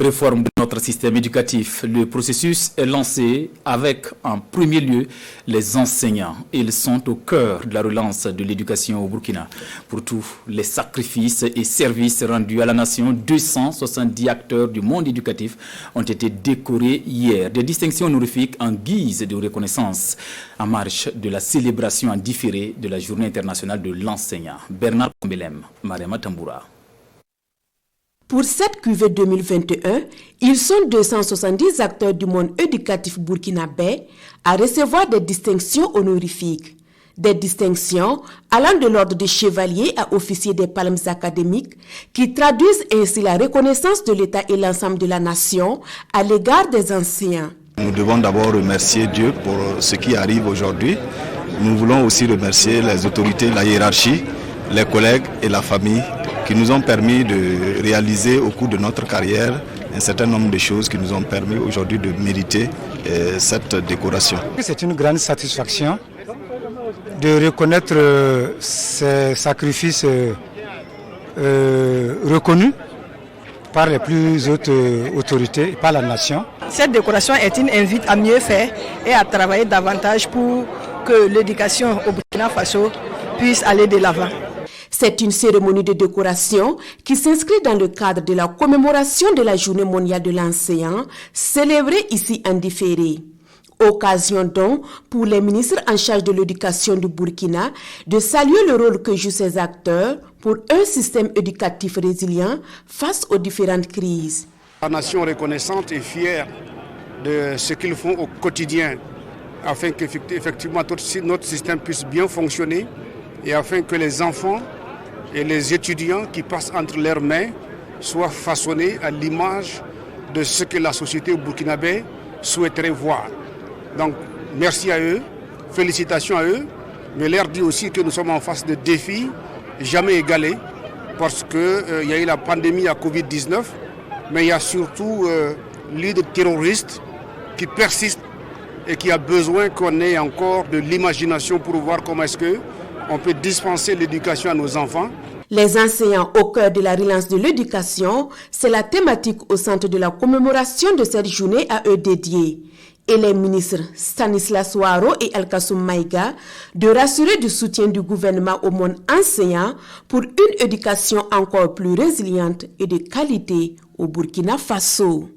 Réforme de notre système éducatif. Le processus est lancé avec en premier lieu les enseignants. Ils sont au cœur de la relance de l'éducation au Burkina. Pour tous les sacrifices et services rendus à la nation, 270 acteurs du monde éducatif ont été décorés hier. Des distinctions honorifiques en guise de reconnaissance en marge de la célébration en différé de la Journée internationale de l'enseignant. Bernard Kombelem, Mariama Tamboura. Pour cette cuvée 2021, ils sont 270 acteurs du monde éducatif burkinabé à recevoir des distinctions honorifiques. Des distinctions allant de l'ordre de chevalier à officier des palmes académiques qui traduisent ainsi la reconnaissance de l'État et l'ensemble de la nation à l'égard des enseignants. Nous devons d'abord remercier Dieu pour ce qui arrive aujourd'hui. Nous voulons aussi remercier les autorités, la hiérarchie, les collègues et la famille qui nous ont permis de réaliser au cours de notre carrière un certain nombre de choses qui nous ont permis aujourd'hui de mériter cette décoration. C'est une grande satisfaction de reconnaître ces sacrifices reconnus par les plus hautes autorités, par la nation. Cette décoration est une invite à mieux faire et à travailler davantage pour que l'éducation au Burkina Faso puisse aller de l'avant. C'est une cérémonie de décoration qui s'inscrit dans le cadre de la commémoration de la Journée mondiale de l'enseignant, célébrée ici en différé. Occasion donc pour les ministres en charge de l'éducation du Burkina de saluer le rôle que jouent ces acteurs pour un système éducatif résilient face aux différentes crises. La nation reconnaissante et fière de ce qu'ils font au quotidien afin qu'effectivement notre système puisse bien fonctionner et afin que les enfants et les étudiants qui passent entre leurs mains soient façonnés à l'image de ce que la société burkinabé souhaiterait voir. Donc merci à eux, félicitations à eux, mais leur dit aussi que nous sommes en face de défis jamais égalés parce qu'il y a eu la pandémie à Covid-19, mais il y a surtout l'idée de terroristes qui persiste et qui a besoin qu'on ait encore de l'imagination pour voir comment est-ce qu'on peut dispenser l'éducation à nos enfants. Les enseignants au cœur de la relance de l'éducation, c'est la thématique au centre de la commémoration de cette journée à eux dédiée. Et les ministres Stanislas Ouaro et El-Kassoum Maïga de rassurer du soutien du gouvernement au monde enseignant pour une éducation encore plus résiliente et de qualité au Burkina Faso.